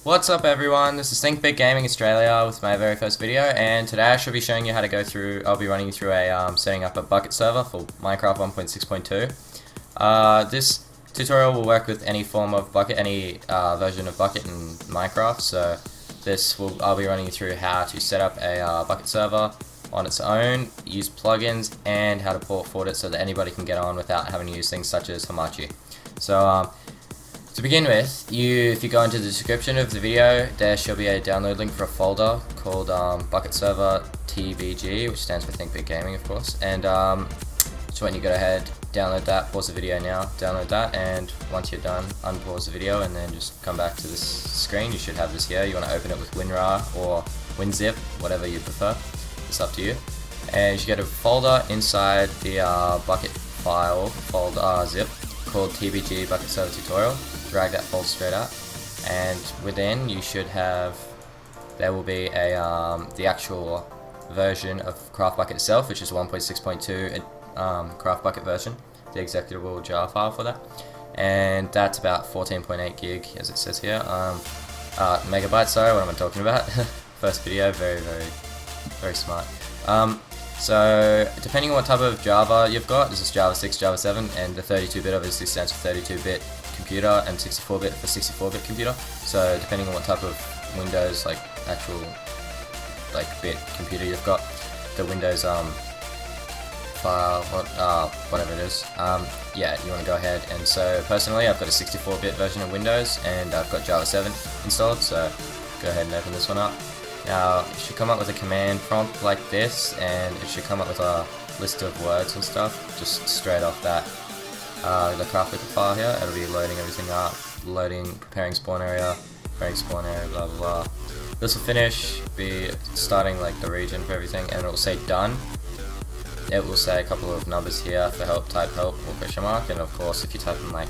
What's up everyone, this is Think Big Gaming Australia with my very first video, and today I shall be showing you how to go through, I'll be running you through setting up a BUKKIT server for Minecraft 1.6.2. This tutorial will work with any form of BUKKIT, any version of BUKKIT in Minecraft, so I'll be running you through how to set up a BUKKIT server on its own, use plugins, and how to port forward it so that anybody can get on without having to use things such as Hamachi. So to begin with, if you go into the description of the video, there shall be a download link for a folder called BUKKIT Server TBG, which stands for Think Big Gaming, of course. And so when you go ahead, download that, pause the video now, download that, and once you're done, unpause the video and then just come back to this screen. You should have this here. You want to open it with WinRAR or WinZip, whatever you prefer. It's up to you. And you should get a folder inside the BUKKIT file folder zip called TBG BUKKIT Server Tutorial. Drag that folder straight up, and within you should have, there will be a the actual version of CraftBukkit itself, which is 1.6.2 CraftBukkit version, the executable jar file for that, and that's about 14.8 gig as it says here, megabytes, sorry, what am I talking about? First video, very smart. So depending on what type of Java you've got, this is Java 6, Java 7, and the 32-bit obviously stands for 32-bit computer and 64-bit for 64-bit computer. So depending on what type of Windows, like actual bit computer you've got, the Windows file, whatever it is, yeah, you want to go ahead. And so personally I've got a 64-bit version of Windows and I've got Java 7 installed, so go ahead and open this one up. Now it should come up with a command prompt like this, and it should come up with a list of words and stuff just straight off that the CraftBukkit file here. It'll be loading everything up, preparing spawn area, blah blah blah. This will be starting like the region for everything, and it will say done. It will say a couple of numbers here for help, type help or question mark, and of course if you type in like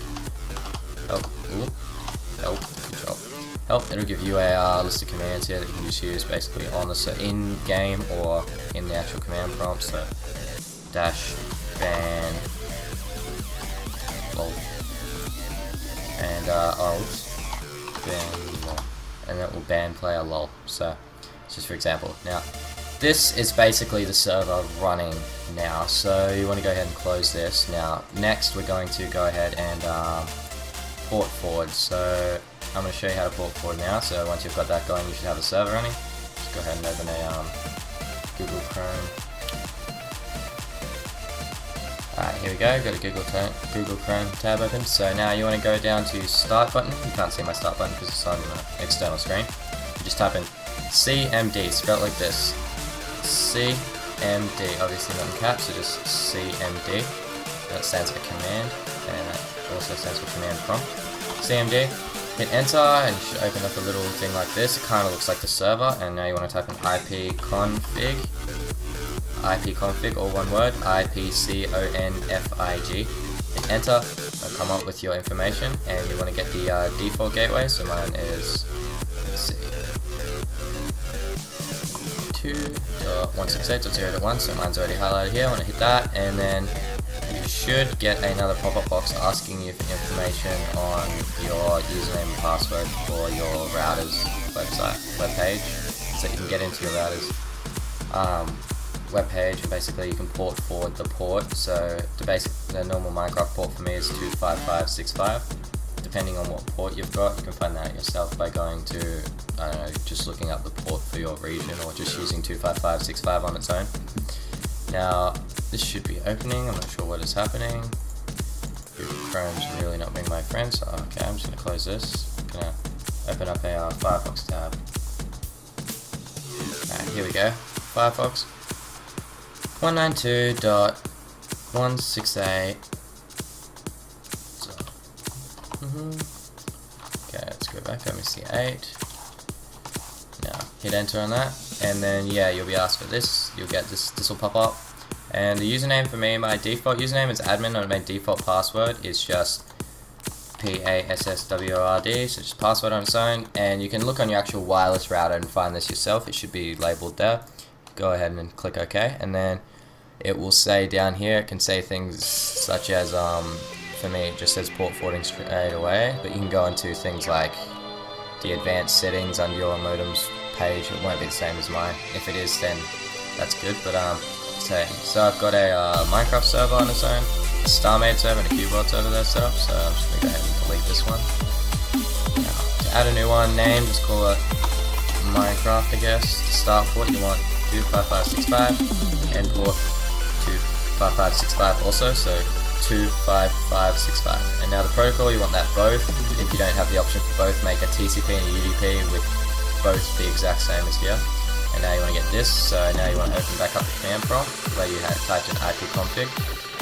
help, it'll give you a list of commands here that you can just use basically on the in game or in the actual command prompt. So dash ban lol and alt ban lol, and that will ban player lol. So just for example. Now this is basically the server running now, so you want to go ahead and close this. Now next we're going to go ahead and port forward. So I'm going to show you how to port forward now. So once you've got that going, you should have a server running. Just go ahead and open a Google Chrome. Alright, here we go. Got a Google Chrome tab open. So now you want to go down to Start button. You can't see my Start button because it's on the external screen. You just type in CMD, spelled like this. CMD, obviously not in caps, so just CMD. That stands for command, and that also stands for command prompt. CMD. Hit enter and you should open up a little thing like this. It kind of looks like the server, and now you want to type in ipconfig, all one word, ipconfig. Hit enter, it'll come up with your information, and you want to get the default gateway. So mine is, let's see, 2.168.0.1, so mine's already highlighted here. I want to hit that, and then you should get another pop-up box asking you for information on your username and password for your router's web page, so you can get into your router's web page, and basically you can port forward the port. So the normal Minecraft port for me is 25565. Depending on what port you've got, you can find that out yourself by going to, I don't know, just looking up the port for your region, or just using 25565 on its own. Now this should be opening. I'm not sure what is happening. Google Chrome's really not being my friend, so okay, I'm just going to close this. I'm going to open up a Firefox tab. Alright, here we go. Firefox 192.168. Okay, let's go back. Let me see 8. Now hit enter on that, and then yeah, you'll be asked for this. You'll get this. This will pop up. And the username for me, my default username is admin, and my default password is just PASSWORD, so just password on its own. And you can look on your actual wireless router and find this yourself. It should be labeled there. Go ahead and click OK, and then it will say down here, it can say things such as for me it just says port forwarding straight away, but you can go into things like the advanced settings under your modem's page, it won't be the same as mine. If it is, then that's good. But so I've got a Minecraft server on its own, a StarMade server, and a Cube World server there set up. So I'm just gonna go ahead and delete this one. Now, to add a new one, name, just call it Minecraft, I guess. To start port, you want 25565, and port 25565 also, so 25565. And now the protocol, you want that both. If you don't have the option for both, make a TCP and a UDP with both the exact same as here. And now you want to get this, so now you want to open back up the command prompt where you had typed in ipconfig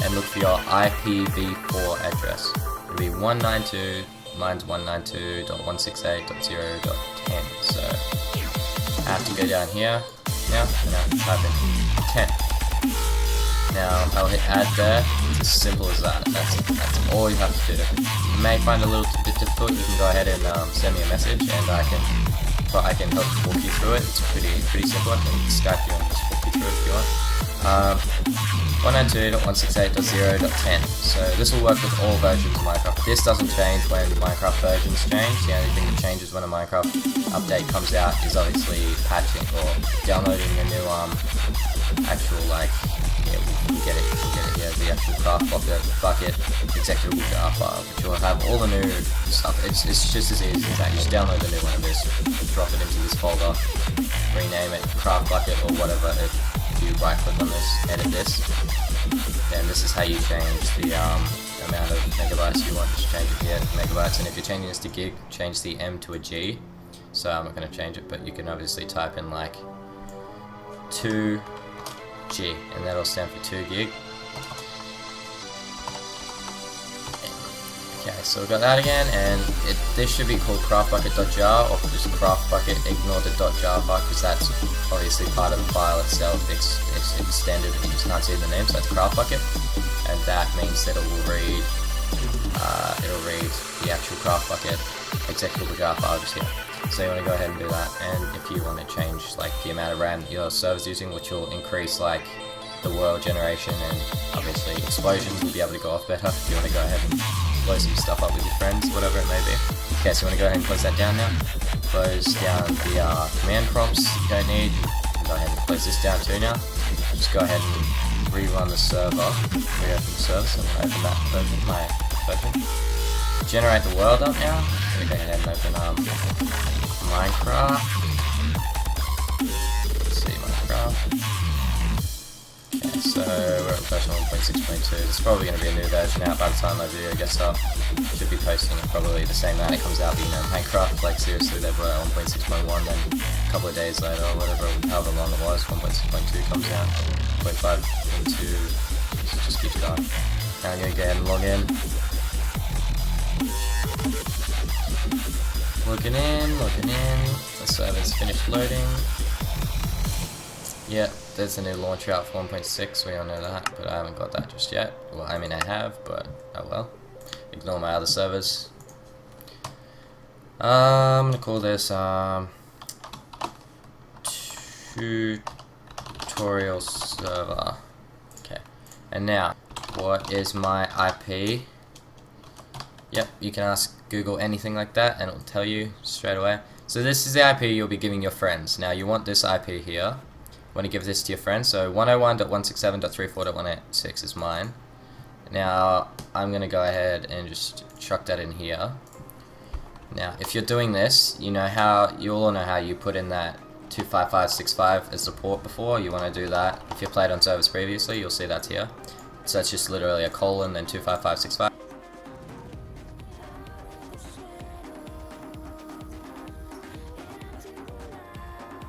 and look for your IPv4 address. It'll be 192, mine's 192.168.0.10. So I have to go down here now and I have to type in 10. Now I'll hit add there. It's as simple as that. That's all you have to do. You may find it a little bit difficult. You can go ahead and send me a message, and I can help walk you through it. It's pretty simple. I can Skype you and just walk you through it if you want. 192.168.0.10. So this will work with all versions of Minecraft. This doesn't change when Minecraft versions change. The only thing that changes when a Minecraft update comes out is obviously patching or downloading the new actual we'll get it here, the actual craft bucket executable jar file, which will have all the new stuff. It's just as easy as that. You just download the new one of this, drop it into this folder, rename it craft bucket or whatever. If you right click on this, edit this, then this is how you change the amount of megabytes you want. Just change it here to megabytes, and if you're changing this to gig, change the M to a G. So I'm not going to change it, but you can obviously type in like 2G, and that'll stand for 2 gig. Okay, so we've got that again, and this should be called craftbucket.jar, or just craftbucket.ignore.jar file, because that's obviously part of the file itself. It's extended, and you just can't see the name, so that's craftbucket, and that means that it'll read the actual craftbucket executable jar file just here. So you want to go ahead and do that, and if you want to change like the amount of RAM that your server's using, which will increase like the world generation, and obviously explosions will be able to go off better if you want to go ahead and blow some stuff up with your friends, whatever it may be. Okay, so you want to go ahead and close that down now. Close down the command prompts you don't need. Go ahead and close this down too now. Just go ahead and rerun the server. Reopen the server, so I'm going to open that version, my version. Generate the world up now. So go ahead and open Minecraft. Let's see, Minecraft. Okay, so we're at version 1.6.2. There's probably going to be a new version out by the time my video gets up. Should be posting it probably the same night it comes out, but you know, Minecraft, like seriously, they were at 1.6.1, then a couple of days later, or whatever, however long it was, 1.6.2 comes out, 1.5.2, so it just keeps going. Now I'm going to go ahead and log in. Logging in, the server's finished loading. Yeah, there's a new launcher out for 1.6, we all know that, but I haven't got that just yet. Well, I mean I have, but oh well. Ignore my other servers. I'm gonna call this tutorial server. Okay, and now, what is my IP? Yep, you can ask Google anything like that and it'll tell you straight away. So this is the IP you'll be giving your friends. Now you want this IP here. You want to give this to your friends. So 101.167.34.186 is mine. Now I'm going to go ahead and just chuck that in here. Now if you're doing this, you all know how you put in that 25565 as the port before. You want to do that. If you played on servers previously, you'll see that's here. So it's just literally a colon then 25565.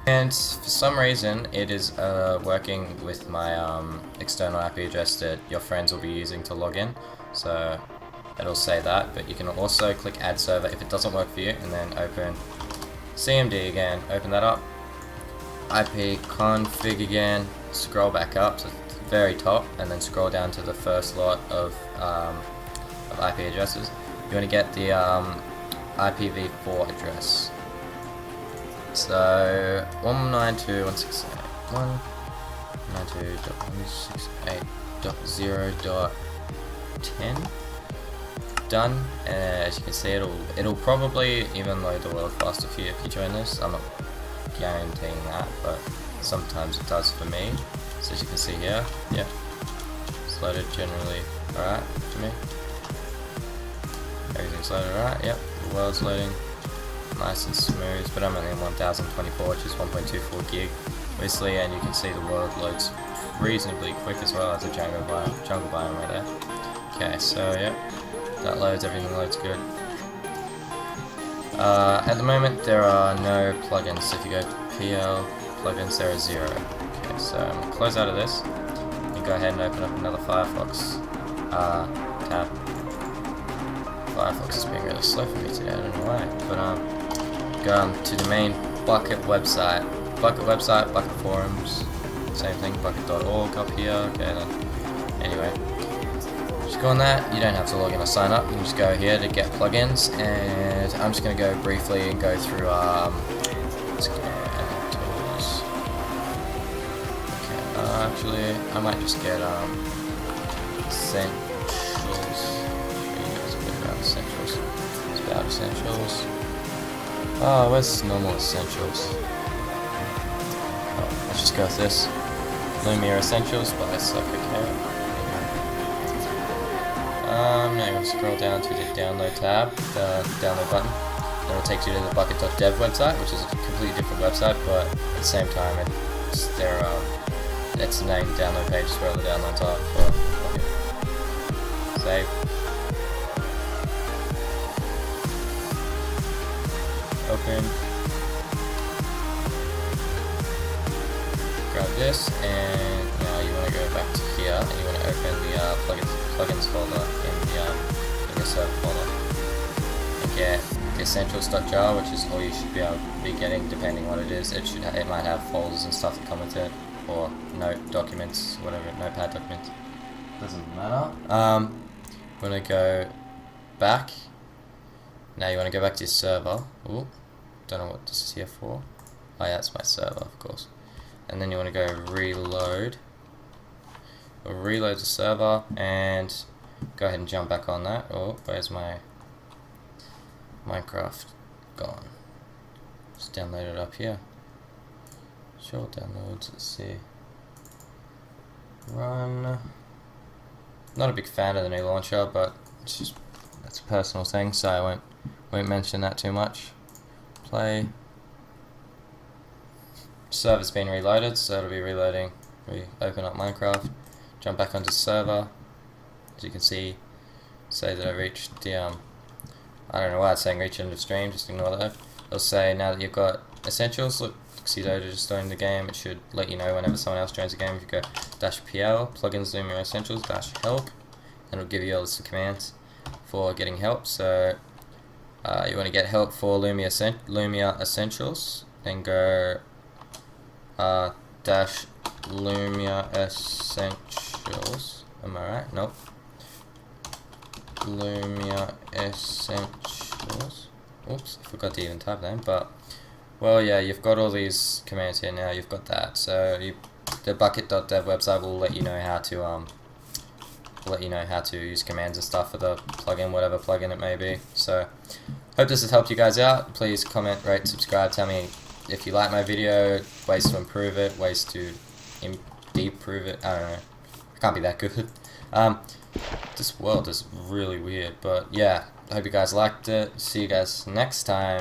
And for some reason, it is working with my external IP address that your friends will be using to log in. So it'll say that, but you can also click Add Server if it doesn't work for you, and then open CMD again. Open that up. IP config again. Scroll back up to the very top, and then scroll down to the first lot of IP addresses. You want to get the IPv4 address. So 192.168.192.168.0.10. done, and as you can see, it'll probably even load the world faster for you if you join this. I'm not guaranteeing that, but sometimes it does for me. So as you can see here, yeah, it's loaded generally alright to me. Everything's loaded alright, yep, the world's loading nice and smooth, but I'm only on 1024, which is 1.24 gig, obviously, and you can see the world loads reasonably quick as well as a jungle biome right there. Okay, so yep, that loads, everything loads good. At the moment there are no plugins, so if you go to PL plugins there are 0. Okay, so I'm going to close out of this and go ahead and open up another Firefox tab. Firefox is being really slow for me today, I don't know why, but go to the main Bukkit website, Bukkit forums, same thing, bukkit.org up here. Okay then, anyway, just go on that. You don't have to log in or sign up, you can just go here to get plugins, and I'm just going to go briefly and go through let's go tools. Okay, actually I might just get essentials. Essentials. It's about essentials. Oh, where's normal essentials? Oh, let's just go with this. Lumia Essentials by Suffocate. Now you're going to scroll down to the download tab, the download button. Then it'll take you to the bukkit.dev website, which is a completely different website, but at the same time it's their it's the main download page where all the downloads are for Bukkit. Save. Open, grab this, and now you want to go back to here and you want to open the plugins folder in the server folder and get the essentials.jar, which is all you should be able to be getting depending what it is. It might have folders and stuff that come with it, or note documents, whatever, notepad documents. Doesn't matter. We're gonna go back. Now you want to go back to your server. Ooh, don't know what this is here for. Oh yeah, it's my server, of course. And then you want to go reload. We'll reload the server and go ahead and jump back on that. Oh, where's my Minecraft gone? Just download it up here. Sure, downloads. Let's see. Run. Not a big fan of the new launcher, but it's just that's a personal thing, so I won't mention that too much. Play. Server's been reloaded, so it'll be reloading. We open up Minecraft, jump back onto server. As you can see, say that I reached the I don't know why it's saying reach end of stream, just ignore that. It'll say now that you've got essentials, look, Xedo just joined the game, it should let you know whenever someone else joins the game. If you go -pl, plugins Lumia essentials, -help, and it'll give you a list of commands for getting help. So you want to get help for Lumia Essentials, then go -Lumia Essentials. Am I right? Nope. Lumia Essentials. Oops, I forgot to even type them. But well, yeah, you've got all these commands here now. You've got that. So the bukkit.dev website will let you know how to use commands and stuff for the plugin, whatever plugin it may be. So hope this has helped you guys out. Please comment, rate, subscribe. Tell me if you like my video, ways to improve it, ways to deprove it. I don't know. I can't be that good. This world is really weird, but yeah, I hope you guys liked it. See you guys next time.